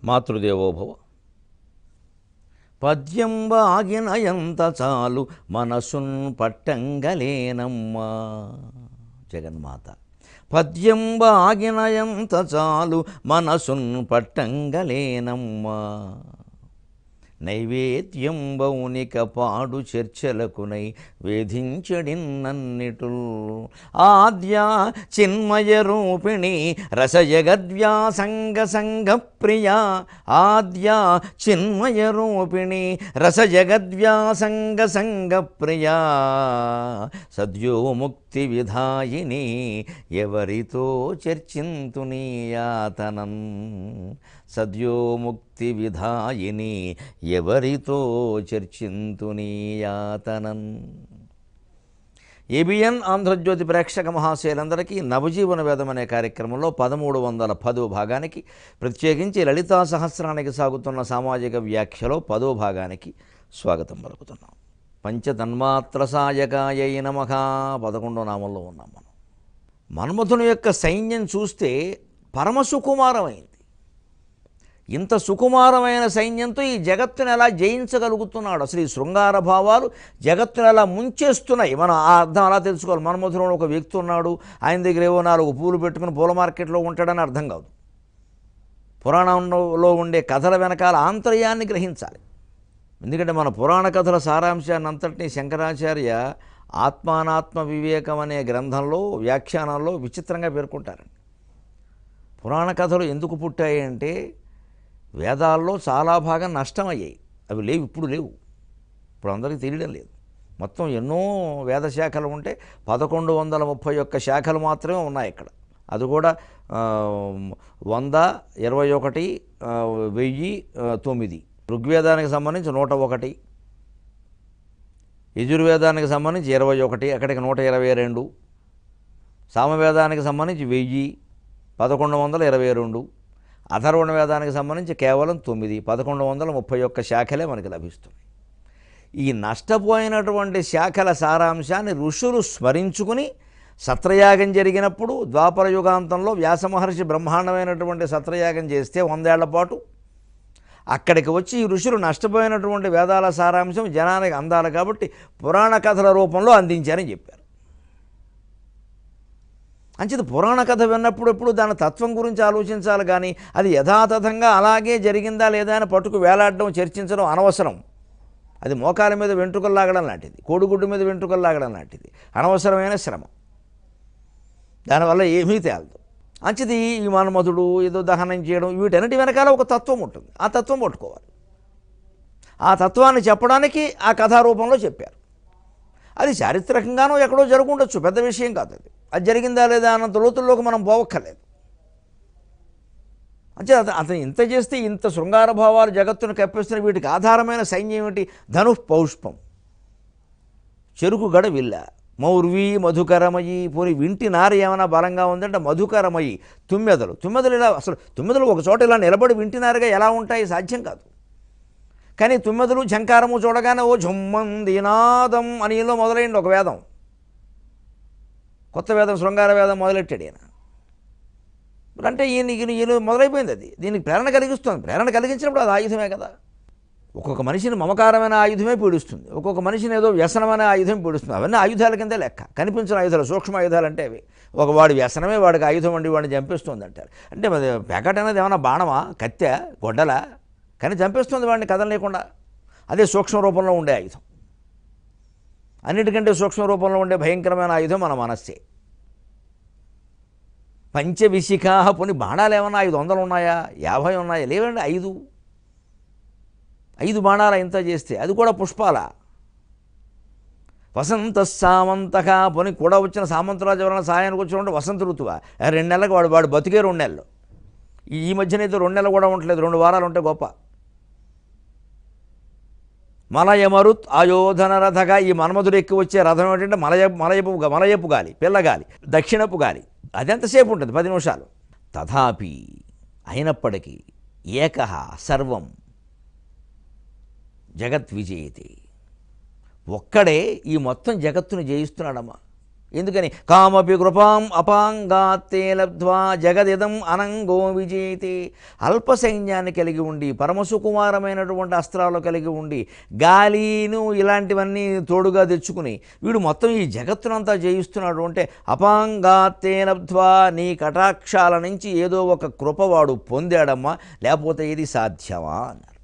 మాతృదేవోభవ. పద్యంబాగిన ఎంత చాలు మనసున్ పట్టంగలేనమ్మా. జగన్మాత. పద్యంబాగిన ఎంత చాలు మనసున్ పట్టంగలేనమ్మా. నైవేద్యం బౌనిక పాడు చర్చలకునై వేధించడిన్నన్నిటుల్. ఆద్య చిన్మయ రూపిణి రసజగద్వ్యాసంగ సంగ ప్రియా. ఆద్య చిన్మయ రూపిణి రసజగద్వ్యాసంగ సంగ ప్రియా. సద్యోముక్తి విధాయిని ఎవరితో చర్చింతు నీ యాతనం. సద్యోముక్తి విధాయిని ఎవరితో చర్చింతు నీ యాతనం. ఏబిఎన్ ఆంధ్రజ్యోతి ప్రేక్షక మహాశయులందరికీ నవజీవన వేదం అనే కార్యక్రమంలో 1310వ భాగానికి, ప్రత్యేకించి లలితా సహస్రానికి సాగుతున్న సామాజిక వ్యాఖ్యలో 10వ భాగానికి స్వాగతం పలుకుతున్నాం. పంచతన్మాత్ర సాయకాయై నమః 11వ నామంలో ఉన్నాం మనం. మన్మథుని యొక్క సైన్యం చూస్తే పరమ సుకుమారమైంది. ఇంత సుకుమారమైన సైన్యంతో ఈ జగత్తును ఎలా జయించగలుగుతున్నాడు? అసలు ఈ శృంగార భావాలు జగత్తును ఎలా ముంచేస్తున్నాయి. మనం ఆ అర్థం అలా తెలుసుకోవాలి. మన్మథుడు ఒక వ్యక్తి ఉన్నాడు, ఆయన దగ్గర ఏవో 4 పూలు పెట్టుకుని పూల మార్కెట్లో ఉంటాడని అర్థం కాదు. పురాణంలో ఉండే కథల వెనకాల ఆంతర్యాన్ని గ్రహించాలి. ఎందుకంటే మన పురాణ కథల సారాంశాన్ని అంతటినీ శంకరాచార్య ఆత్మానాత్మ వివేకం అనే గ్రంథంలో వ్యాఖ్యానాల్లో విచిత్రంగా పేర్కొంటారండి. పురాణ కథలు ఎందుకు పుట్టాయి అంటే వేదాల్లో చాలా భాగం నష్టమయ్యాయి. అవి లేవు, ఇప్పుడు లేవు, ఇప్పుడు అందరికీ తెలియడం లేదు. మొత్తం ఎన్నో వేద శాఖలు ఉంటే 1131 శాఖలు మాత్రమే ఉన్నాయి ఇక్కడ. అది కూడా 100, 21, 1009. ఋగ్వేదానికి సంబంధించి 101, యజుర్వేదానికి సంబంధించి 21, అక్కడికి 122, సామవేదానికి సంబంధించి 1000, 1122, అథర్వణ వేదానికి సంబంధించి కేవలం 9, 1131 శాఖలే మనకి లభిస్తున్నాయి. ఈ నష్టపోయినటువంటి శాఖల సారాంశాన్ని ఋషులు స్మరించుకుని సత్రయాగం జరిగినప్పుడు ద్వాపర యుగాంతంలో వ్యాసమహర్షి బ్రహ్మాండమైనటువంటి సత్రయాగం చేస్తే 100 ఏళ్ల పాటు అక్కడికి వచ్చి ఈ ఋషులు నష్టపోయినటువంటి వేదాల సారాంశం జనానికి అందాలి కాబట్టి పురాణ కథల రూపంలో అందించారని చెప్పారు. అంచేది పురాణ కథ విన్నప్పుడు ఎప్పుడు దాని తత్వం గురించి ఆలోచించాలి, కానీ అది యథాతథంగా అలాగే జరిగిందా లేదా అని పట్టుకు వేలాడడం, చర్చించడం అనవసరం. అది మోకాల మీద వెంట్రుకలు లాగడం లాంటిది, కోడిగుడ్డు మీద వెంట్రుకలు లాగడం లాంటిది, అనవసరమైన శ్రమ. దానివల్ల ఏమీ తేలదు. అంచేది ఈ మన్మథుడు ఏదో దహనం చేయడం, వీటన్నిటి వెనకాల ఒక తత్వం ఉంటుంది. ఆ తత్వం పట్టుకోవాలి. ఆ తత్వాన్ని చెప్పడానికి ఆ కథారూపంలో చెప్పారు. అది చారిత్రకంగానూ ఎక్కడో జరుగుండొచ్చు, పెద్ద విషయం కాదు. అది జరిగిందా లేదా అన్నంత లోతుల్లోకి మనం పోవక్కర్లేదు. అంటే అతను ఇంత చేస్తే ఇంత శృంగార భావాలు జగత్తును కప్పిస్తున్న వీటికి ఆధారమైన సైన్యం ఏమిటి? ధనుఃపౌష్పం, చెరుకు గడ విల్ల, మౌర్వీ మధుకరమయి. పోని వింటి నార ఏమైనా బలంగా ఉందంటే మధుకరమయి. తుమ్మెదలు ఇలా, అసలు తుమ్మెదలు ఒక చోట ఇలా నిలబడి వింటినారుగా ఎలా ఉంటాయి? సాధ్యం కాదు. కానీ తుమ్మెదలు ఝంకారము చూడగానే ఓ ఝుమ్మందినాదం అని ఈలో మొదలైంది ఒక వేదం, కొత్త వేదం, శృంగార వేదం మొదలెట్టాడు ఈయన. అంటే ఈయన మొదలైపోయింది. అది దీనికి ప్రేరణ కలిగిస్తుంది. ప్రేరణ కలిగించినప్పుడు అది ఆయుధమే కదా. ఒక్కొక్క మనిషిని మమకారమైన ఆయుధమే పీడిస్తుంది, ఒక్కొక్క మనిషిని ఏదో వ్యసనమైన ఆయుధం పీడిస్తుంది. అవన్నీ ఆయుధాల కిందే లెక్క. కనిపించిన ఆయుధాలు, సూక్ష్మ ఆయుధాలు అంటే అవి. ఒక వాడి వ్యసనమే వాడికి ఆయుధం వండి వాడిని చంపేస్తుంది అంటారు. అంటే ప్యాకెట్ అనేది ఏమైనా బాణమా, కత్తె, గొడ్డలా? కానీ చంపేస్తుంది వాడిని కదలలేకుండా. అదే సూక్ష్మ రూపంలో ఉండే ఆయుధం. అన్నిటికంటే సూక్ష్మ రూపంలో ఉండే భయంకరమైన ఆయుధం మన మనస్సే. పంచవిశిఖా. పోనీ బాణాలు ఏమన్నా 500 ఉన్నాయా, 50 ఉన్నాయా? లేవండి, 5 బాణాల ఇంత చేస్తే, అది కూడా పుష్పాల. వసంత సామంతక. పోనీ కూడా వచ్చిన సామంతరాజు ఎవరైనా సాయానికి వచ్చినప్పుడు వసంత ఋతువా? 2 నెలలకు వాడు బతికే 2 నెలలు. ఈ మధ్యనైతే 2 నెలలు కూడా ఉండట్లేదు, 2 వారాలు ఉంటే గొప్ప. మలయమరుత్ ఆయోధన రథగా. ఈ మన్మధుడు ఎక్కి వచ్చే రథం ఏంటంటే మలయపు గాలి, పిల్లగాలి, దక్షిణపు గాలి. అదెంతసేపు ఉంటుంది? 10 నిమిషాలు. తథాపి, అయినప్పటికీ, ఏకః సర్వం జగత్ విజయతే. ఒక్కడే ఈ మొత్తం జగత్తును జయిస్తున్నాడమ్మా. ఎందుకని కామపి కృపాం అపాంగాత్తే లబ్ధ్వా జగదిదం అనంగో విజేతే. అల్ప సైన్యాన్ని కలిగి ఉండి పరమసుకుమారమైనటువంటి అస్త్రాలు కలిగి ఉండి గాలిను ఇలాంటివన్నీ తోడుగా తెచ్చుకుని వీడు మొత్తం ఈ జగత్తునంతా జయిస్తున్నాడు అంటే అపాంగాత్తే లబ్ధ్వా నీ కటాక్షాల నుంచి ఏదో ఒక కృపవాడు పొందాడమ్మా, లేకపోతే ఇది సాధ్యమా అన్నారు.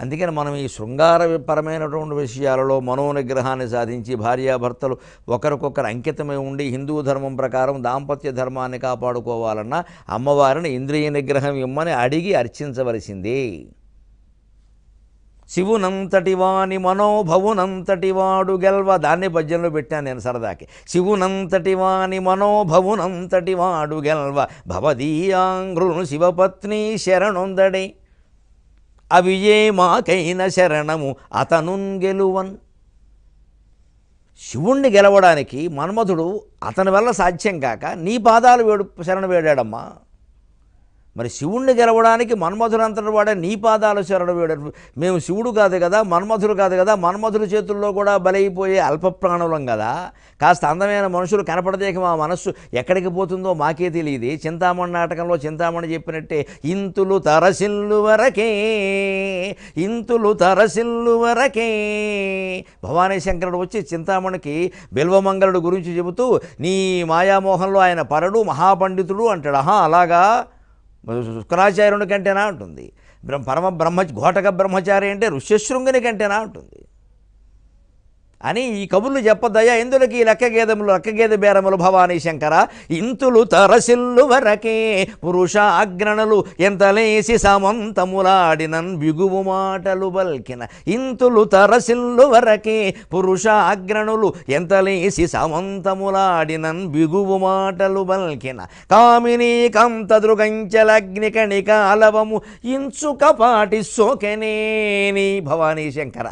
అందుకని మనం ఈ శృంగారపరమైనటువంటి విషయాలలో మనోనిగ్రహాన్ని సాధించి భార్యాభర్తలు ఒకరికొకరు అంకితమై ఉండి హిందూ ధర్మం ప్రకారం దాంపత్య ధర్మాన్ని కాపాడుకోవాలన్నా అమ్మవారిని ఇంద్రియ నిగ్రహం ఇమ్మని అడిగి అర్చించవలసిందే. శివునంతటి వాని మనోభవునంతటి వాడు గెల్వ, దాన్ని పద్యంలో పెట్టాను నేను సరదాకి. శివునంతటి వాని మనోభవునంతటి వాడు గెల్వ భవదీయాంగ్రును శివపత్ని శరణొందడే అవియే మాకైన శరణము అతనున్ గెలువన్. శివుణ్ణి గెలవడానికి మన్మధుడు అతని వల్ల సాధ్యం కాక నీ పాదాలు శరణ వేడాడమ్మా. మరి శివుణ్ణి గెలవడానికి మన్మధులంతటి వాడే నీ పాదాలు శరణ వేడాడు. మేము శివుడు కాదు కదా, మన్మధుడు కాదు కదా, మన్మధుల చేతుల్లో కూడా బలైపోయే అల్ప ప్రాణులం కదా. కాస్త అందమైన మనుషులు కనపడదేక మా మనస్సు ఎక్కడికి పోతుందో మాకే తెలియదు. చింతామణి నాటకంలో చింతామణి చెప్పినట్టే ఇంతులు తరసిల్లు వరకే, ఇంతులు తరసిల్లు వరకే. భవానీ శంకరుడు వచ్చి చింతామణికి బిల్వమంగళుడు గురించి చెబుతూ నీ మాయామోహంలో ఆయన పరడు మహాపండితుడు అంటాడు. అలాగా శుక్రాచార్యుని కంటేనా ఉంటుంది. ఘోటక బ్రహ్మచారి అంటే ఋష్యశృంగుని కంటేనా ఉంటుంది అని ఈ కబుర్లు చెప్పద్దయ్యా. ఎందులకి లెక్కగేద బేరములు భవానీ శంకర. ఇంతులు తరసిల్లు వరకే పురుష అగ్రణలు ఎంతలేసి సమంతములాడినన్ బిగువు మాటలు బల్కిన. ఇంతులు తరసిల్లు వరకే పురుష అగ్రణులు ఎంతలేసి సమంతములాడినన్ బిగువు మాటలు బల్కిన. కామిని కంతదృగంచలగ్నికణిక అలవము ఇంచుక పాటి సోకెనేని. భవానీ శంకర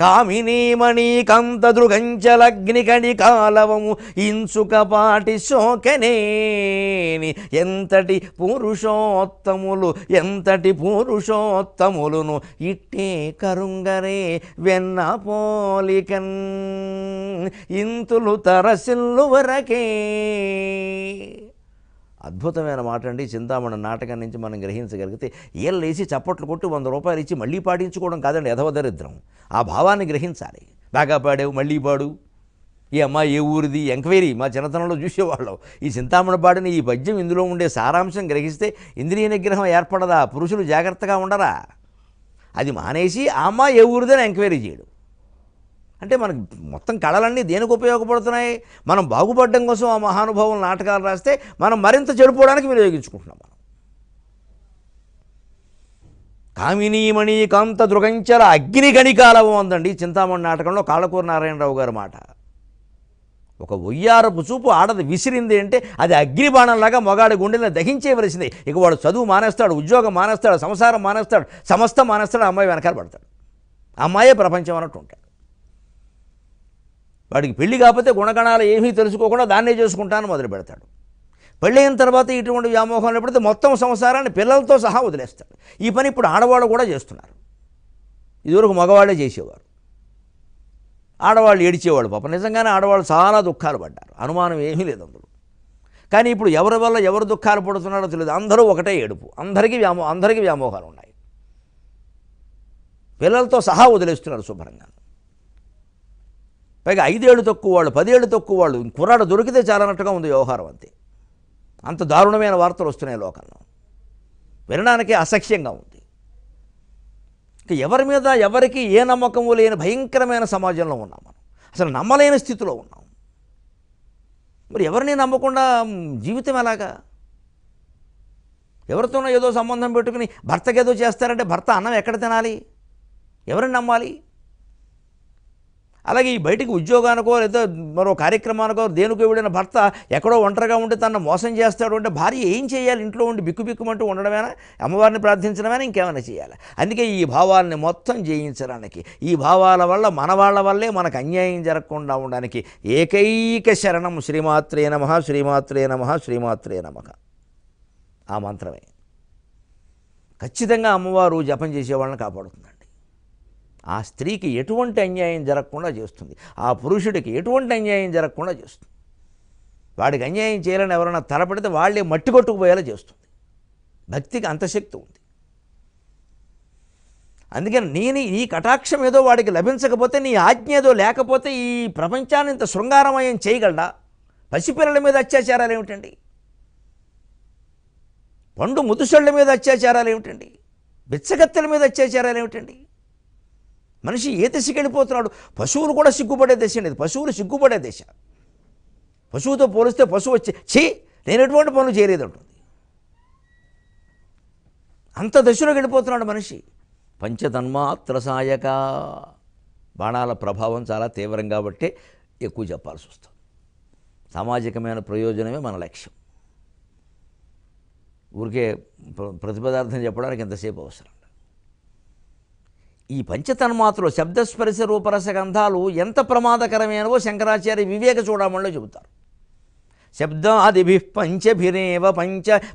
కామినీమణి కంతదృగంచలగ్నికణి కాలవము ఇంచుకపాటి శోకనేని. ఎంతటి పురుషోత్తములును ఇట్టే కరుంగరే వెన్న పోలికన్. ఇంతులు తరసిల్లు వరకే. అద్భుతమైన మాట అండి. చింతామణి నాటకం నుంచి మనం గ్రహించగలిగితే ఏళ్ళేసి చప్పట్లు కొట్టి 100 రూపాయలు ఇచ్చి మళ్ళీ పాడించుకోవడం కాదండి యథవదరిద్రం. ఆ భావాన్ని గ్రహించాలి. బాగా పాడావు మళ్ళీ పాడు, ఈ అమ్మాయి ఏ ఊరిది ఎంక్వైరీ మా చిన్నతనంలో చూసేవాళ్ళం. ఈ చింతామణి పాడిన ఈ పద్యం ఇందులో ఉండే సారాంశం గ్రహిస్తే ఇంద్రియ నిగ్రహం ఏర్పడదా? పురుషులు జాగ్రత్తగా ఉండరా? అది మానేసి ఆ అమ్మాయి ఏ ఊరిదని ఎంక్వైరీ చేయడం అంటే మనకు మొత్తం కళలన్నీ దేనికి ఉపయోగపడుతున్నాయి? మనం బాగుపడడం కోసం ఆ మహానుభావులు నాటకాలు రాస్తే మనం మరింత చెడిపోవడానికి వినియోగించుకుంటున్నాం. మనం కామినీమణి కాంత దృగంచల అగ్నిగణికాలవం ఉందండి చింతామణి నాటకంలో కాళ్ళకూర నారాయణరావు గారి మాట. ఒక ఒయ్యారపు చూపు ఆడది విసిరింది అంటే అది అగ్నిబాణంలాగా మగాడి గుండెలను దహించేవలసిందే. ఇక వాడు చదువు మానేస్తాడు, ఉద్యోగం మానేస్తాడు, సంసారం మానేస్తాడు, సమస్తం మానేస్తాడు, అమ్మాయి వెనకాల పడతాడు. అమ్మాయే ప్రపంచం అన్నట్టు ఉంటాడు. వాడికి పెళ్లి కాకపోతే గుణగణాలు ఏమీ తెలుసుకోకుండా దాన్నే చేసుకుంటాను మొదలు పెడతాడు. పెళ్ళైన తర్వాత ఇటువంటి వ్యామోహంలో పడితే మొత్తం సంసారాన్ని పిల్లలతో సహా వదిలేస్తాడు. ఈ పని ఇప్పుడు ఆడవాళ్ళు కూడా చేస్తున్నారు. ఇదివరకు మగవాళ్ళే చేసేవారు, ఆడవాళ్ళు ఏడిచేవాళ్ళు. పాప నిజంగానే ఆడవాళ్ళు చాలా దుఃఖాలు పడ్డారు, అనుమానం ఏమీ లేదు అందులో. కానీ ఇప్పుడు ఎవరి వల్ల ఎవరు దుఃఖాలు పడుతున్నారో తెలియదు. అందరూ ఒకటే ఏడుపు, అందరికీ వ్యామోహాలు ఉన్నాయి. పిల్లలతో సహా వదిలేస్తున్నారు శుభ్రంగా. పైగా 5 ఏళ్ళు తక్కువ వాళ్ళు, 10 ఏళ్ళు తక్కువ వాళ్ళు, కుర్రాడు దొరికితే చాలన్నట్టుగా ఉంది వ్యవహారం. అంతే, అంత దారుణమైన వార్తలు వస్తున్నాయి లోకంలో, వినడానికి అసహ్యంగా ఉంది. ఇక ఎవరి మీద ఎవరికి ఏ నమ్మకము లేని భయంకరమైన సమాజంలో ఉన్నాం మనం. అసలు నమ్మలేని స్థితిలో ఉన్నాం. మరి ఎవరిని నమ్మకుండా జీవితం ఎలాగా? ఎవరితోనో ఏదో సంబంధం పెట్టుకుని భర్తకి ఏదో చేస్తారంటే భర్త అన్నం ఎక్కడ తినాలి? ఎవరిని నమ్మాలి? అలాగే ఈ బయటికి ఉద్యోగానికో లేదా మరో కార్యక్రమానికో దేనికో వెళ్ళిన భర్త ఎక్కడో ఒంటరిగా ఉండి తనను మోసం చేస్తాడు అంటే భార్య ఏం చేయాలి? ఇంట్లో ఉండి బిక్కుబిక్కుమంటూ ఉండడమేనా? అమ్మవారిని ప్రార్థించడమేనా? ఇంకేమైనా చేయాలి? అందుకే ఈ భావాలని మొత్తం జయించడానికి, ఈ భావాల వల్ల మన వాళ్ళ వల్లే మనకు అన్యాయం జరగకుండా ఉండడానికి ఏకైక శరణం శ్రీమాత్రే నమః, శ్రీమాత్రే నమః, శ్రీమాత్రే నమః. ఆ మంత్రమే ఖచ్చితంగా అమ్మవారు జపం చేసే వాళ్ళని కాపాడుతుందండి. ఆ స్త్రీకి ఎటువంటి అన్యాయం జరగకుండా చేస్తుంది, ఆ పురుషుడికి ఎటువంటి అన్యాయం జరగకుండా చేస్తుంది. వాడికి అన్యాయం చేయాలని ఎవరైనా తలపడితే వాళ్ళే మట్టి కొట్టుకుపోయేలా చేస్తుంది. భక్తికి అంత శక్తి ఉంది. అందుకని నేను ఈ కటాక్షం ఏదో వాడికి లభించకపోతే, నీ ఆజ్ఞ ఏదో లేకపోతే ఈ ప్రపంచాన్ని ఇంత శృంగారమయం చేయగలడా? పసిపిల్లల మీద అత్యాచారాలు ఏమిటండి? పండు ముదుసళ్ళ మీద అత్యాచారాలు ఏమిటండి? బిచ్చగత్తెల మీద అత్యాచారాలు ఏమిటండి? మనిషి ఏ దశకి వెళ్ళిపోతున్నాడు? పశువులు కూడా సిగ్గుపడే దశ అనేది. పశువులు సిగ్గుపడే దశ. పశువుతో పోలిస్తే పశువు వచ్చి ఛీ నేను ఎటువంటి పనులు చేయలేదంటుంది. అంత దశలోకి వెళ్ళిపోతున్నాడు మనిషి. పంచతన్మాత్ర సాయక. బాణాల ప్రభావం చాలా తీవ్రం కాబట్టి ఎక్కువ చెప్పాల్సి వస్తుంది. సామాజికమైన ప్రయోజనమే మన లక్ష్యం. ఊరికే ప్రతిపదార్థం చెప్పడానికి ఎంతసేపు అవసరం. ఈ పంచతన్మాత్రలు శబ్దస్పర్శ రూపరసగంధాలు ఎంత ప్రమాదకరమైనవో శంకరాచార్య వివేక చూడమణిలో చెబుతారు. శబ్దాదిభి పంచభిరేవ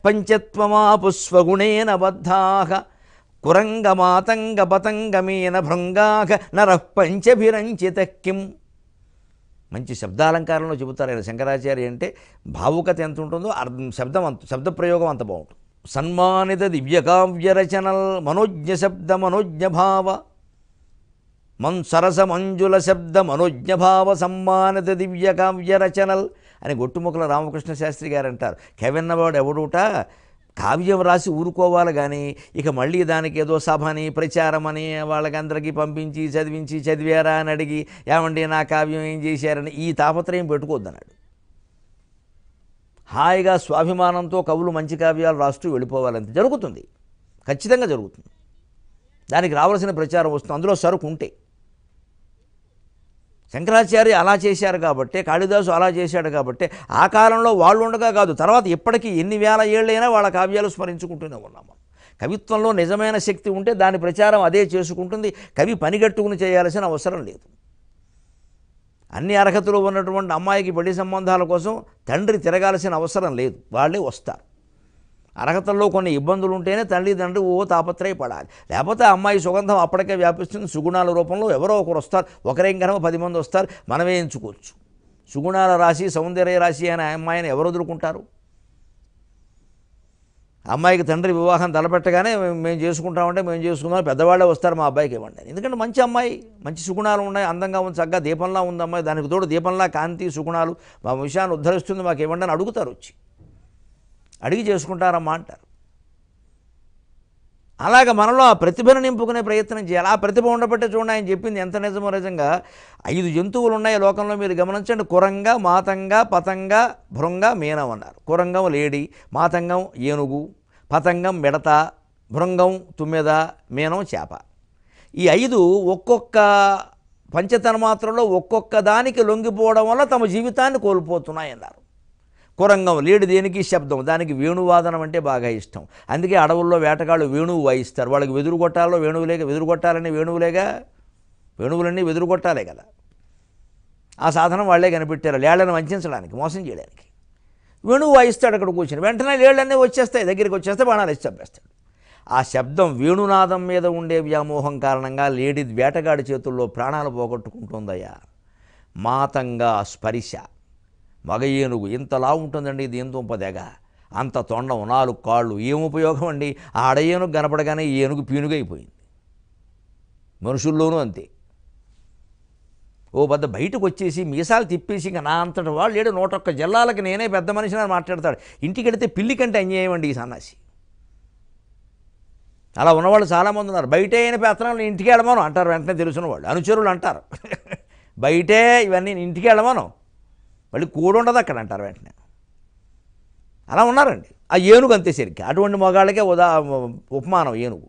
పంచత్వమాపుస్వగుణేన బద్ధాః కురంగమాతంగ పతంగమేన భృంగాః నరః పంచభిరంచితః కిం. మంచి శబ్దాలంకారంలో చెబుతారు ఆయన శంకరాచార్య. అంటే భావుకత ఎంత ఉంటుందో శబ్దప్రయోగం అంత బాగుంటుంది. సన్మానిత దివ్యకావ్యరచనల్ మనోజ్ఞ శబ్ద మనోజ్ఞభావ సరస మంజుల శబ్ద మనోజ్ఞభావ సమ్మానిత దివ్యకావ్యరచనల్ అని గొట్టుముక్కల రామకృష్ణ శాస్త్రి గారు అంటారు. కెవెన్నవాడు ఎవడుట కావ్యం రాసి ఊరుకోవాలి కానీ ఇక మళ్ళీ దానికి ఏదో సభని ప్రచారమని వాళ్ళకందరికీ పంపించి చదివారా అని అడిగి ఏమండి నా కావ్యం ఏం చేశారని ఈ తాపత్రయం పెట్టుకోవద్దన్నాడు. హాయిగా స్వాభిమానంతో కవులు మంచి కావ్యాలు రాస్తూ వెళ్ళిపోవాలంతే. జరుగుతుంది, ఖచ్చితంగా జరుగుతుంది. దానికి రావాల్సిన ప్రచారం వస్తుంది, అందులో సరుకు ఉంటే. శంకరాచార్య అలా చేశారు కాబట్టి, కాళిదాసు అలా చేశాడు కాబట్టి, ఆ కాలంలో వాళ్ళు ఉండగా కాదు, తర్వాత ఇప్పటికీ ఎన్ని వేల ఏళ్ళైనా వాళ్ళ కావ్యాలు స్మరించుకుంటూనే ఉన్నాము. కవిత్వంలో నిజమైన శక్తి ఉంటే దాని ప్రచారం అదే చేసుకుంటుంది. కవి పనిగట్టుకుని చేయాల్సిన అవసరం లేదు. అన్ని అర్హతలు ఉన్నటువంటి అమ్మాయికి పెళ్లి సంబంధాల కోసం తండ్రి తిరగాల్సిన అవసరం లేదు, వాళ్ళే వస్తారు. అర్హతల్లో కొన్ని ఇబ్బందులు ఉంటేనే తల్లిదండ్రులు తాపత్రయపడాలి. లేకపోతే అమ్మాయి సుగంధం అప్పటికే వ్యాపిస్తుంది. సుగుణాల రూపంలో ఎవరో ఒకరు వస్తారు. ఒకరేం కనుక 10 మంది వస్తారు, మనమే ఎంచుకోవచ్చు. సుగుణాల రాశి సౌందర్య రాశి అనే అమ్మాయిని ఎవరు వదులుకుంటారు? అమ్మాయికి తండ్రి వివాహం తలపెట్టగానే మేము చేసుకుంటామంటే మేము చేసుకుందాం, పెద్దవాళ్ళే వస్తారు మా అబ్బాయికి ఇవ్వండి. ఎందుకంటే మంచి అమ్మాయి, మంచి సుగుణాలు ఉన్నాయి, అందంగా ఉంది, చక్కగా దీపంలా ఉంది అమ్మాయి, దానికి తోడు దీపంలా కాంతి సుగుణాలు, మా విషయాన్ని ఉద్ధరిస్తుంది, మాకు ఇవ్వండి అని అడుగుతారు. వచ్చి అడిగి చేసుకుంటారమ్మా అంటారు. అలాగ మనలో ఆ ప్రతిభను నింపుకునే ప్రయత్నం చేయాలి. ఆ ప్రతిభ ఉండబట్టే చూడండి ఆయన చెప్పింది ఎంత నిజమో. నిజంగా 5 జంతువులు ఉన్నాయి లోకంలో, మీరు గమనించండి. కురంగ, మాతంగ, పతంగ, భృంగ, మీనం అన్నారు. కురంగం లేడి, మాతంగం ఏనుగు, పతంగం మిడత, భృంగం తుమ్మెద, మీనం చేప. ఈ 5 ఒక్కొక్క పంచతన్మాత్రలో ఒక్కొక్క దానికి లొంగిపోవడం వల్ల తమ జీవితాన్ని కోల్పోతున్నాయన్నారు. కురంగం లేడి దేనికి శబ్దం, దానికి వేణువాదనం అంటే బాగా ఇష్టం. అందుకే అడవుల్లో వేటగాళ్ళు వేణువు వాయిస్తారు. వాళ్ళకి వెదురు కొట్టాలో వేణువులేక, వెదురు కొట్టాలని వేణువులేగా, వేణువులన్నీ వెదురు కొట్టాలే కదా. ఆ సాధనం వాళ్ళే కనిపెట్టారు లేళ్లను వంచడానికి, మోసం చేయడానికి. వేణువు వాయిస్తాడు అక్కడ కూర్చొని, వెంటనే లేళ్ళన్నీ వచ్చేస్తాయి, దగ్గరికి వచ్చేస్తే బాణాలు వేసి చంపేస్తాడు. ఆ శబ్దం వేణునాదం మీద ఉండే వ్యామోహం కారణంగా లేడి వేటగాడి చేతుల్లో ప్రాణాలు పోగొట్టుకుంటుందయ్యా. మాతంగా స్పరిశ, మగ ఏనుగు ఇంతలా ఉంటుందండి, దీంతో పదెగ, అంత తొండం, 4 కాళ్ళు, ఏం ఉపయోగం అండి? ఆ ఆడ ఏనుగు కనపడగానే ఈ ఏనుగు పీనుగైపోయింది. మనుషుల్లోనూ అంతే. ఓ పెద్ద బయటకు వచ్చేసి మీసాలు తిప్పేసి ఇంకా నా అంతటి వాళ్ళు లేడు, 101 జిల్లాలకి నేనే పెద్ద మనిషిని అని మాట్లాడతాడు. ఇంటికి వెళితే పిల్లి కంటే అన్యాయం అండి ఈ సన్నాసి. అలా ఉన్నవాళ్ళు చాలామంది ఉన్నారు. బయటే అయిన పెత్తనాలు ఇంటికి వెళ్ళమను అంటారు, వెంటనే తెలుసున్న వాళ్ళు అనుచరులు అంటారు. బయటే ఇవన్నీ ఇంటికి వెళ్ళమను, మళ్ళీ కూడు ఉండదు అక్కడ అంటారు వెంటనే. అలా ఉన్నారండి. ఆ ఏనుగు అంతే సరికి, అటువంటి మగాళ్ళకే ఉపమానం ఏనుగు.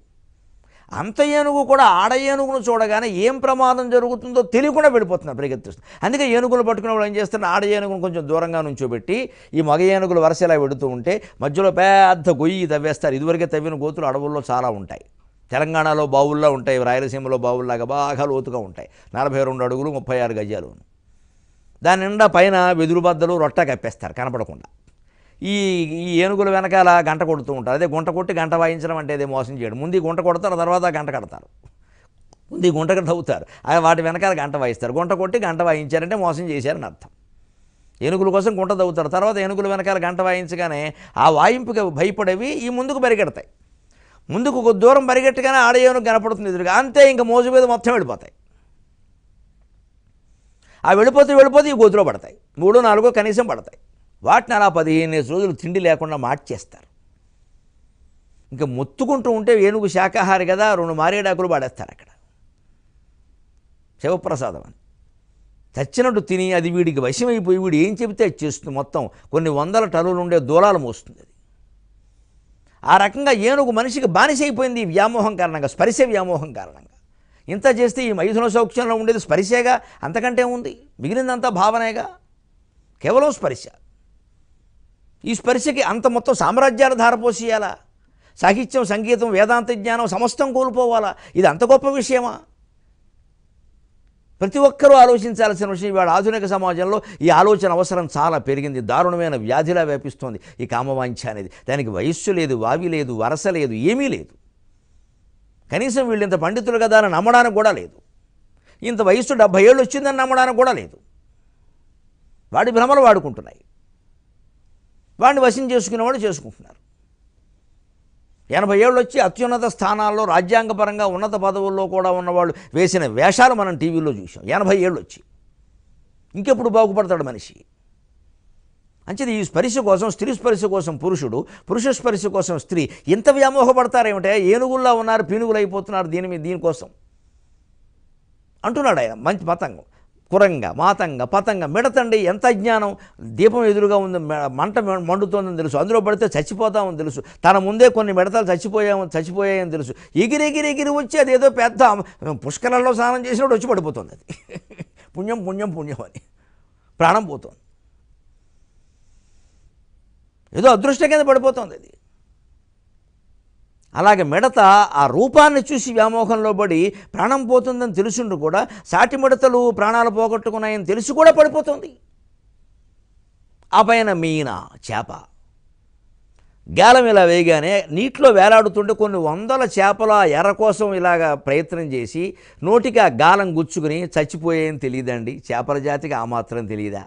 అంత ఏనుగు కూడా ఆడ ఏనుగును చూడగానే ఏం ప్రమాదం జరుగుతుందో తెలియకుండా వెళ్ళిపోతున్నారు, పరిగెత్తిస్తుంది. అందుకే ఏనుగులు పట్టుకునే వాళ్ళు ఏం చేస్తున్నారు, ఆడ ఏనుగును కొంచెం దూరంగా నుంచోబెట్టి ఈ మగ ఏనుగులు వరుసలా వెడుతూ ఉంటే మధ్యలో పెద్ద గొయ్యి తవ్వేస్తారు. ఇదివరకే తవ్విన గోతులు అడవుల్లో చాలా ఉంటాయి. తెలంగాణలో బావుల్లో ఉంటాయి, రాయలసీమలో బావుల్లాగా బాగా లోతుగా ఉంటాయి. 42 అడుగులు 36 గజాలు. దాని నిండా పైన వెదురు బద్దలు రొట్ట కప్పేస్తారు కనపడకుండా. ఈ ఏనుగుల వెనకాల గంట కొడుతూ ఉంటారు. అదే గుంట కొట్టి గంట వాయించడం అంటే అదే మోసం చేయడం. ముందు గుంట కొడతారు, తర్వాత గంట కడతారు. ముందు ఈ గుంటకు తవ్వుతారు, వాటి వెనకాల గంట వాయిస్తారు. గుంట కొట్టి గంట వాయించారంటే మోసం చేశారని అర్థం. ఏనుగుల కోసం గుంట తవ్వుతారు, తర్వాత ఏనుగుల వెనకాల గంట వాయించగానే ఆ వాయింపుకి భయపడేవి ఈ ముందుకు పరిగెడతాయి. ముందుకు కొద్ది దూరం పరిగెట్టగానే ఆడ ఏనుగు కనపడుతుంది ఎదురుగా, అంతే ఇంకా మోజు మీద మొత్తం వెళ్ళిపోతాయి. ఆ వెళ్ళిపోతే ఈ గోతులో పడతాయి, 3-4 కనీసం పడతాయి. వాటిని అలా 15 రోజులు తిండి లేకుండా మార్చేస్తారు. ఇంకా మొత్తుకుంటూ ఉంటే ఏనుగు శాకాహారి కదా, 2 మారేడాకులు పడేస్తారు అక్కడ. శివప్రసాదం అని చచ్చినట్టు తిని అది వీడికి వశమైపోయి వీడు ఏం చెబితే అది చేస్తుంది. మొత్తం కొన్ని 100 టన్నులు ఉండే దూలాలు మోస్తుంది అది. ఆ రకంగా ఏనుగు మనిషికి బానిసైపోయింది ఈ వ్యామోహం కారణంగా, స్పర్శ వ్యామోహం కారణంగా. ఇంత చేస్తే ఈ మైథున సౌఖ్యంలో ఉండేది స్పర్శేగా, అంతకంటే ఉంది, మిగిలిందంతా భావనేగా, కేవలం స్పర్శ. ఈ స్పర్శకి అంత మొత్తం సామ్రాజ్యాలు ధారపోసేయాలా? సాహిత్యం, సంగీతం, వేదాంత జ్ఞానం సమస్తం కోల్పోవాలా? ఇది అంత గొప్ప విషయమా? ప్రతి ఒక్కరూ ఆలోచించాల్సిన విషయం. ఇవాళ ఆధునిక సమాజంలో ఈ ఆలోచన అవసరం చాలా పెరిగింది. దారుణమైన వ్యాధిలా వ్యాపిస్తోంది ఈ కామవాంఛ అనేది. దానికి వయస్సు లేదు, వావి లేదు, వరస లేదు, ఏమీ లేదు. కనీసం వీళ్ళు ఇంత పండితులు కదా అని నమ్మడానికి కూడా లేదు. ఇంత వయస్సు 70 ఏళ్ళు వచ్చిందని నమ్మడానికి కూడా లేదు. వాడి భ్రమలు వాడుకుంటున్నాయి. వాడిని వశం చేసుకునేవాడు చేసుకుంటున్నారు. 80 ఏళ్ళు వచ్చి అత్యున్నత స్థానాల్లో రాజ్యాంగపరంగా ఉన్నత పదవుల్లో కూడా ఉన్నవాళ్ళు వేసిన వేషాలు మనం టీవీలో చూసాం. 80 ఏళ్ళు వచ్చి ఇంకెప్పుడు బాగుపడతాడు మనిషి? అంచేది ఈ స్పర్శ కోసం, స్త్రీ స్పర్శ కోసం పురుషుడు, పురుష స్పర్శ కోసం స్త్రీ ఇంత వ్యామోహపడతారేమిటే? ఏనుగుల్లా ఉన్నారు, పీనుగులు అయిపోతున్నారు దీనికోసం అంటున్నాడు ఆయన. మంచి మతంగం, కురంగ, మాతంగ, పతంగ, మిడతండి. ఎంత అజ్ఞానం! దీపం ఎదురుగా ఉంది, మంట మండుతోందని తెలుసు, అందులో పడితే చచ్చిపోతామని తెలుసు, తన ముందే కొన్ని మిడతలు చచ్చిపోయాయని తెలుసు. ఎగిరెగిరి వచ్చి అదేదో పెద్ద పుష్కరాల్లో స్నానం చేసినప్పుడు వచ్చి పడిపోతుంది. అది పుణ్యం అని ప్రాణం పోతుంది. ఏదో అదృష్టం కింద పడిపోతుంది అది. అలాగే మిడత ఆ రూపాన్ని చూసి వ్యామోహంలో పడి ప్రాణం పోతుందని తెలుసుండు కూడా, సాటి మిడతలు ప్రాణాలు పోగొట్టుకున్నాయని తెలిసి కూడా పడిపోతుంది. ఆ పైన మీన చేప గాలం ఇలా వేయగానే నీటిలో వేలాడుతుంటే కొన్ని 100 చేపల ఎర కోసం ఇలాగ ప్రయత్నం చేసి నోటికి ఆ గాలం గుచ్చుకుని చచ్చిపోయాయని తెలియదండి. చేపల జాతికి ఆ మాత్రం తెలియదా?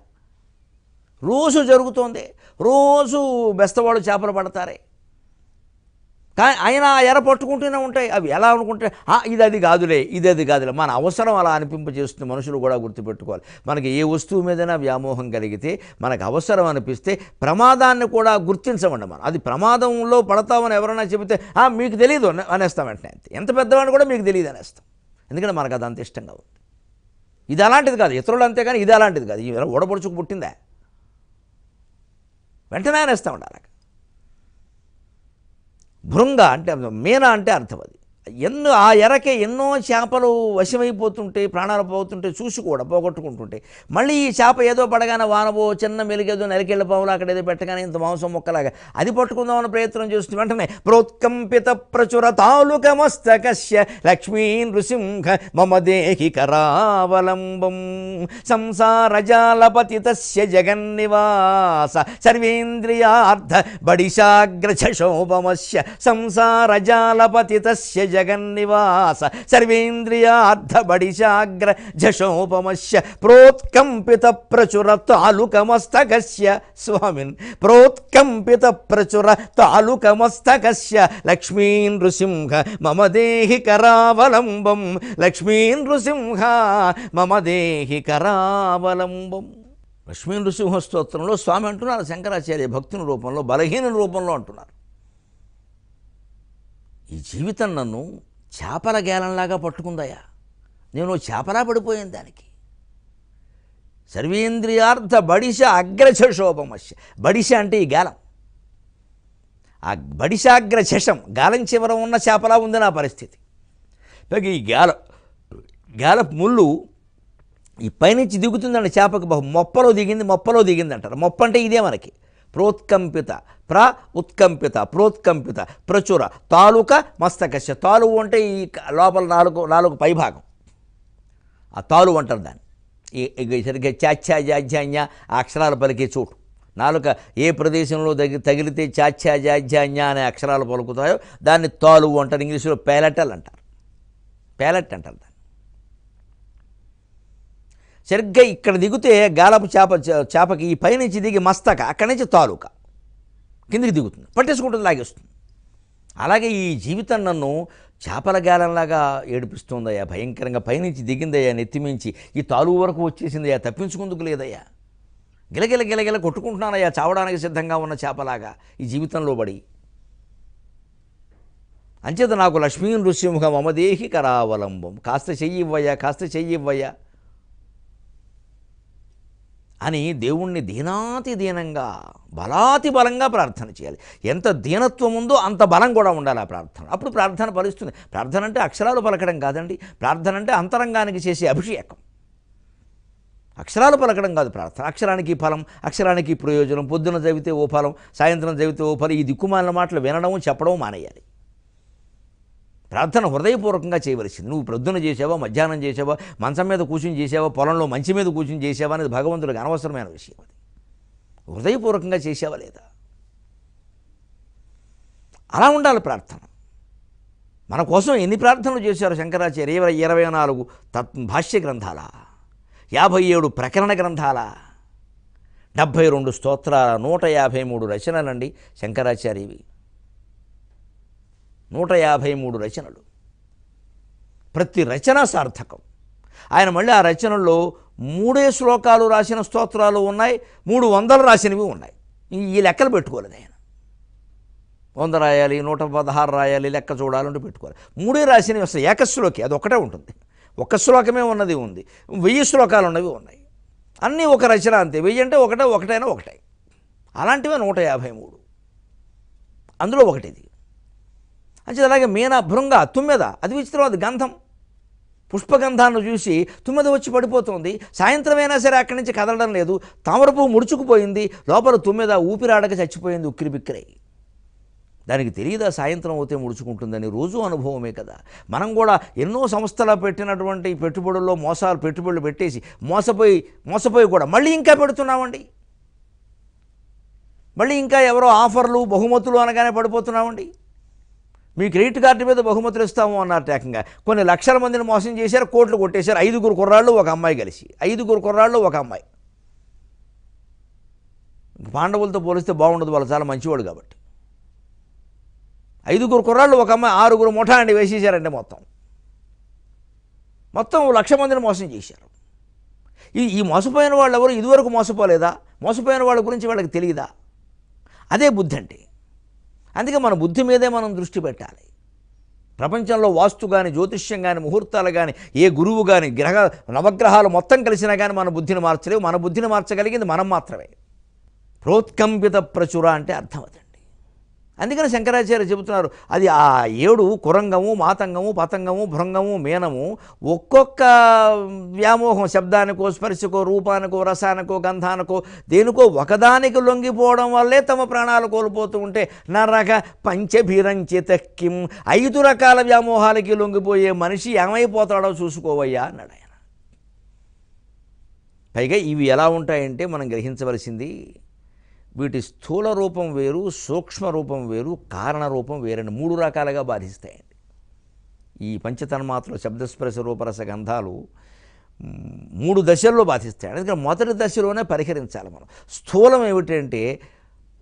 రోజు జరుగుతోంది. రోజు బెస్తవాళ్ళు చేపలు పడతారే, కానీ ఆయన ఎర పట్టుకుంటూనే ఉంటాయి. అవి ఎలా అనుకుంటే ఇది అది కాదులే. మన అవసరం అలా అనిపింపజేస్తుంది. మనుషులు కూడా గుర్తుపెట్టుకోవాలి. మనకి ఏ వస్తువు మీదైనా వ్యామోహం కలిగితే, మనకు అవసరం అనిపిస్తే ప్రమాదాన్ని కూడా గుర్తించమండి మనం. అది ప్రమాదంలో పడతామని ఎవరైనా చెబితే మీకు తెలియదు అనేస్తాం వెంటనే. అంతే. ఎంత పెద్దవాడిని కూడా మీకు తెలియదు అనేస్తాం. ఎందుకంటే మనకు అది అంత ఇష్టంగా ఉంది. ఇది అలాంటిది కాదు, ఇతరులు అంతేగాని ఇది అలాంటిది కాదు. ఈ ఓడపడుచుకు పుట్టిందా వెంటనే అనేస్తూ ఉండాలి. భృంగ అంటే మీన అంటే అర్థం అది. ఆ ఎరకే ఎన్నో చేపలు వశమైపోతుంటే, ప్రాణాలు పోతుంటే చూసి కూడా పోగొట్టుకుంటుంటే, మళ్ళీ ఈ చేప ఏదో పడగానే వానబో చిన్న మెలిగేదో నరికెళ్ళ పావులు అక్కడ ఏదో పెట్టగానే ఇంత మాంసం మొక్కలాగా అది పట్టుకుందామని ప్రయత్నం చేస్తుంది. వెంటనే ప్రోత్కంపిత ప్రచుర తాలుకమస్తకస్య లక్ష్మీ నృసింహ మమ దేహి కరావలంబం సంసారజాలపతితస్య జగన్నివాస సర్వేంద్రియార్థ బడిశాగ్రశోభమస్య సంసారజాలపతితస్య జగన్నివాస సర్వేంద్రియార్థ బడిశాగ్ర జశోపమస్య ప్రోత్కంపిత ప్రచుర తాలుకమస్తకస్య స్వామిన్ ప్రోత్కంపిత ప్రచుర తాలుకమస్తకస్య లక్ష్మీ నృసింహ మమ దేహి కరావలంబం లక్ష్మీ నృసింహ మమ దేహి కరావలంబం. లక్ష్మీ నృసింహ స్తోత్రంలో స్వామి అంటున్నారు, శంకరాచార్య భక్తుని రూపంలో, బలహీన రూపంలో అంటున్నారు, ఈ జీవితం నన్ను చేపల గేలంలాగా పట్టుకుందయా, నేను చేపలా పడిపోయాను దానికి. సర్వేంద్రియార్థ బడిశ అగ్రశోభమస్య. బడిశ అంటే ఈ గాలం, ఆ బడిశాగ్రశం గాలం చివర ఉన్న చేపలా ఉంది నా పరిస్థితి. పైగా ఈ గాలపు ముళ్ళు ఈ పైనుంచి దిగుతుందండి చేపకు, మొప్పలో దిగింది అంటారు. మొప్ప అంటే ఇదే మనకి. ప్రోత్కంపిత ఉత్కంపిత ప్రోత్కంపిత ప్రచుర తాలూక మస్తకస్య. తాలువు అంటే ఈ లోపల నాలుగు పైభాగం, ఆ తాలువు అంటారు దాన్ని. సరిగ్గా చాచ్యాజాజ్యాన్య ఆ అక్షరాలు పలికే చోటు, నాలుక ఏ ప్రదేశంలో తగిలితే చాచ్యాజాజ్యాన్య అనే అక్షరాలు పలుకుతాయో దాన్ని తాలువు అంటారు. ఇంగ్లీషులో ప్యాలెట్ అంటారు దాన్ని. సరిగ్గా ఇక్కడ దిగితే గాలపు చేపకి ఈ పైనుంచి దిగి మస్తక, అక్కడి నుంచి తాలూక కిందికి దిగుతుంది, పట్టేసుకుంటుంది, లాగేస్తుంది. అలాగే ఈ జీవితం నన్ను చేపల గాలంలాగా ఏడిపిస్తుందయ్యా, భయంకరంగా పైనుంచి దిగిందయ్యా, నెత్తిమించి ఈ తాలూ వరకు వచ్చేసిందయ్యా, తప్పించుకుందుకు లేదయ్యా, గిలగిల గిలగిల కొట్టుకుంటున్నానయ్యా, చావడానికి సిద్ధంగా ఉన్న చేపలాగా ఈ జీవితంలో పడి. అంచేత నాకు లక్ష్మీ నృసింహ మమదేహి కరావలంబం, కాస్త చెయ్యివ్వయ్యా, కాస్త చెయ్యివ్వయ్యా అని దేవుణ్ణి దీనాతి దీనంగా బలాతి బలంగా ప్రార్థన చేయాలి. ఎంత దీనత్వం ఉందో అంత బలం కూడా ఉండాలి ఆ ప్రార్థన. అప్పుడు ప్రార్థన ఫలిస్తుంది. ప్రార్థన అంటే అక్షరాలు పలకడం కాదండి, ప్రార్థన అంటే అంతరంగానికి చేసే అభిషేకం. అక్షరాలు పలకడం కాదు ప్రార్థన. అక్షరానికి ఫలం, అక్షరానికి ప్రయోజనం. పొద్దున చదివితే ఓ ఫలం, సాయంత్రం చదివితే ఓ ఫలం. ఈ దిక్కుమాలిన మాటలు వినడం చెప్పడం మానేయాలి. ప్రార్థన హృదయపూర్వకంగా చేయవలసింది. నువ్వు ప్రొద్దున చేసావా, మధ్యాహ్నం చేసావా, మంచం మీద కూర్చుని చేసావా, పొలంలో మంచి మీద కూర్చుని చేసావా అనేది భగవంతుడికి అనవసరమైన విషయం. అది హృదయపూర్వకంగా చేసావా లేదా, అలా ఉండాలి ప్రార్థన. మన కోసం ఎన్ని ప్రార్థనలు చేశారు శంకరాచార్య? 24 భాష్య గ్రంథాల, 57 ప్రకరణ గ్రంథాల, 72 స్తోత్రాల, 153 రచనలండి శంకరాచార్యవి. 153 రచనలు, ప్రతి రచన సార్థకం. ఆయన మళ్ళీ ఆ రచనల్లో 3 శ్లోకాలు రాసిన స్తోత్రాలు ఉన్నాయి, 300 రాసినవి ఉన్నాయి. ఈ లెక్కలు పెట్టుకోలేదు ఆయన. 100 రాయాలి, 116 రాయాలి, లెక్క చూడాలంటూ పెట్టుకోవాలి. 3 రాసినవి వస్తాయి, ఏకశ్లోకి, అది ఒక్కటే ఉంటుంది. ఒక్క శ్లోకమే ఉన్నది ఉంది, 1000 శ్లోకాలు ఉన్నవి ఉన్నాయి. అన్నీ ఒక రచన అంతే. 1000 అంటే ఒకటైనా ఒకటే. అలాంటివే 153, అందులో ఒకటిది. అంటే అలాగే మీన, భృంగ, తుమ్మెద, అది విచిత్రం. అది గంధం, పుష్పగంధాన్ని చూసి తుమ్మెద వచ్చి పడిపోతుంది. సాయంత్రం అయినా సరే అక్కడి నుంచి కదలడం లేదు. తామరపువ్వు ముడుచుకుపోయింది, లోపల తుమ్మెద ఊపిరాడక చచ్చిపోయింది ఉక్కిరి బిక్కిరై. దానికి తెలియదా సాయంత్రం అవుతే ముడుచుకుంటుందని? రోజు అనుభవమే కదా. మనం కూడా ఎన్నో సంస్థలు పెట్టినటువంటి పెట్టుబడుల్లో పెట్టుబడులు పెట్టేసి మోసపోయి కూడా మళ్ళీ ఇంకా పెడుతున్నామండి. మళ్ళీ ఇంకా ఎవరో ఆఫర్లు, బహుమతులు అనగానే పడిపోతున్నామండి. మీ క్రెడిట్ కార్డు మీద బహుమతులు ఇస్తాము అన్నారు ఏకంగా. కొన్ని లక్షల మందిని మోసం చేశారు, కోట్లు కొట్టేశారు. 5 కుర్రాళ్ళు, ఒక అమ్మాయి కలిసి. 5 కుర్రాళ్ళు, ఒక అమ్మాయి. పాండవులతో పోలిస్తే బాగుండదు, వాళ్ళు చాలా మంచివాడు కాబట్టి. 5 కుర్రాళ్ళు, ఒక అమ్మాయి, 6 ముఠా అండి వేసేసారండి. మొత్తం 1,00,000 మందిని మోసం చేశారు. ఈ మోసపోయిన వాళ్ళు ఎవరు ఇదివరకు మోసపోలేదా? మోసపోయిన వాళ్ళ గురించి వాళ్ళకి తెలియదా? అదే బుద్ధి అంటే. అందుకే మన బుద్ధి మీదే మనం దృష్టి పెట్టాలి. ప్రపంచంలో వాస్తు కానీ, జ్యోతిష్యం కానీ, ముహూర్తాలు కానీ, ఏ గురువు కానీ, నవగ్రహాలు మొత్తం కలిసినా కానీ మన బుద్ధిని మార్చలేవు. మన బుద్ధిని మార్చగలిగింది మనం మాత్రమే. ప్రోత్కంపిత ప్రచుర అంటే అర్థం అదండి. అందుకని శంకరాచార్య చెబుతున్నారు, అది ఆ 7 కురంగము, మాతంగము, పతంగము, భృంగము, మీనము, ఒక్కొక్క వ్యామోహం, శబ్దానికో, స్పర్శకో, రూపానికో, రసానికో, గంధానికో, దేనికో ఒకదానికి లొంగిపోవడం వల్లే తమ ప్రాణాలు కోల్పోతూ ఉంటే నరక పంచభిరంచిత కిం, 5 రకాల వ్యామోహాలకి లొంగిపోయే మనిషి ఏమైపోతాడో చూసుకోవయ్యా అన్నాడు ఆయన. పైగా ఇవి ఎలా ఉంటాయంటే మనం గ్రహించవలసింది, వీటి స్థూల రూపం వేరు, సూక్ష్మ రూపం వేరు, కారణ రూపం వేరని 3 రకాలుగా బాధిస్తాయండి. ఈ పంచతన్మాత్రలు, శబ్దస్పర్శ రూపరస గంధాలు 3 దశల్లో బాధిస్తాయి. అందుకని మొదటి దశలోనే పరిహరించాలి మనం. స్థూలం ఏమిటంటే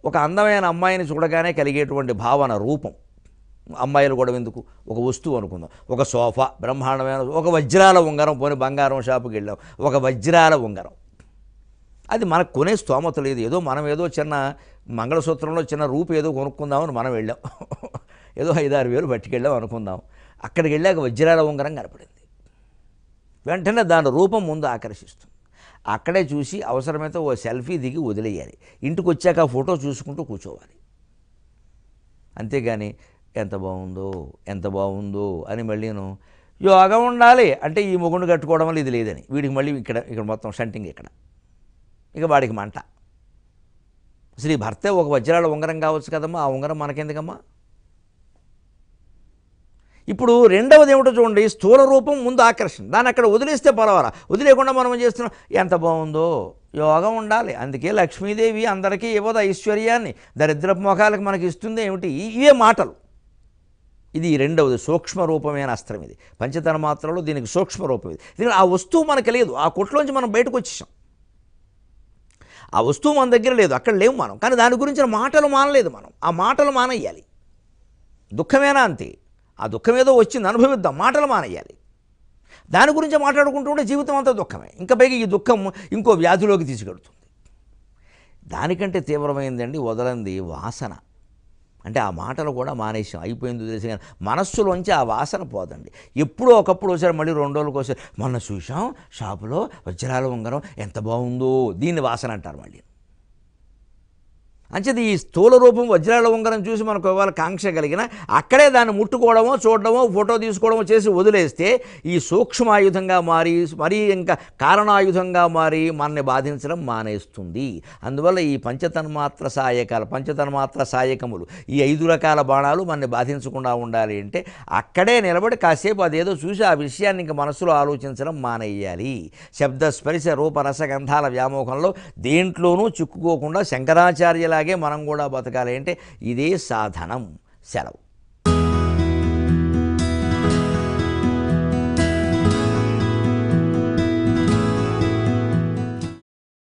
ఒక అందమైన అమ్మాయిని చూడగానే కలిగేటువంటి భావన, రూపం. అమ్మాయిలు కూడా ఎందుకు, ఒక వస్తువు అనుకుందాం, ఒక సోఫా, బ్రహ్మాండమైన ఒక వజ్రాల ఉంగరం, పోనీ బంగారం షాపుకి వెళ్ళాం, ఒక వజ్రాల ఉంగరం. అది మనకు కొనే స్తోమత లేదు. మనం ఏదో చిన్న మంగళసూత్రంలో చిన్న రూపు ఏదో కొనుక్కుందామని మనం వెళ్ళాం, ఏదో 5-6 వేలు పట్టుకెళ్ళాం అనుకుందాం. అక్కడికి వెళ్ళాక వజ్రాల ఉంగరం కనపడింది. వెంటనే దాని రూపం ముందు ఆకర్షిస్తుంది. అక్కడే చూసి అవసరమైతే ఓ సెల్ఫీ దిగి వదిలేయాలి. ఇంటికి వచ్చాక ఆ ఫోటో చూసుకుంటూ కూర్చోవాలి. అంతేగాని ఎంత బాగుందో అని మళ్ళీను యోగా ఉండాలి అంటే ఈ మొగుండు కట్టుకోవడం వల్ల ఇది లేదని వీడికి మళ్ళీ ఇక్కడ మొత్తం షంటింగ్ ఇక్కడ, ఇక వాడికి మంట. అసలు ఈ భర్తే ఒక వజ్రాల ఉంగరం కావచ్చు కదమ్మా, ఆ ఉంగరం మనకెందుకమ్మా? ఇప్పుడు రెండవది ఏమిటో చూడండి, స్థూల రూపం ముందు ఆకర్షణ, దాన్ని అక్కడ వదిలేస్తే పర్వాలా. వదిలేకుండా మనం ఏం చేస్తున్నాం, ఎంత బాగుందో, యోగం ఉండాలి. అందుకే లక్ష్మీదేవి అందరికీ ఇవ్వదు ఐశ్వర్యాన్ని, దరిద్రపు మొఖాలకు మనకి ఇస్తుంది ఏమిటి? ఇవే మాటలు, ఇది రెండవది సూక్ష్మ రూపమైన అస్త్రం. ఇది పంచతన మాత్రలో దీనికి సూక్ష్మ రూపం. ఇది ఆ వస్తువు మనకు లేదు, ఆ కొట్లోంచి మనం బయటకు వచ్చేసాం. ఆ వస్తువు మన దగ్గర లేదు, అక్కడ లేవు మనం. కానీ దాని గురించిన మాటలు మానలేదు మనం. ఆ మాటలు మానేయాలి. దుఃఖమేనా అంతే, ఆ దుఃఖం ఏదో వచ్చింది అనుభవిద్దాం, మాటలు మానేయాలి. దాని గురించి మాట్లాడుకుంటూ ఉంటే జీవితం అంతా దుఃఖమే. ఇంకా పైగా ఈ దుఃఖం ఇంకో వ్యాధిలోకి తీసుకెడుతుంది. దానికంటే తీవ్రమైందండి వదలంది వాసన. అంటే ఆ మాటలు కూడా మానేసాం, అయిపోయింది తెలిసి. కానీ మనస్సులోంచి ఆ వాసన పోదండి. ఎప్పుడో ఒకప్పుడు ఒకసారి, మళ్ళీ 2 రోజులకు ఒకసారి, మొన్న చూసాం షాపులో వజ్రాల ఉంగరం ఎంత బాగుందో, దీన్ని వాసన అంటారు మళ్ళీ. అంచేది ఈ స్థూల రూపం వజ్రాల ఉంగరం చూసి మనకు ఇవాళ కాంక్ష కలిగిన అక్కడే దాన్ని ముట్టుకోవడమో చూడడమో ఫోటో తీసుకోవడమో చేసి వదిలేస్తే ఈ సూక్ష్మాయుధంగా మారి మరీ ఇంకా కారణాయుధంగా మారి మనల్ని బాధించడం మానేస్తుంది. అందువల్ల ఈ పంచతన్మాత్ర సాయకములు, ఈ 5 రకాల బాణాలు మనల్ని బాధించకుండా ఉండాలి అంటే అక్కడే నిలబడి కాసేపు అదేదో చూసి ఆ విషయాన్ని ఇంక మనసులో ఆలోచించడం మానేయాలి. శబ్ద స్పర్శ రూప రసగంధాల వ్యామోహంలో దేంట్లోనూ చిక్కుకోకుండా శంకరాచార్యుల అలాగే మనం కూడా బతకాలి అంటే ఇదే సాధనం. సెలవు.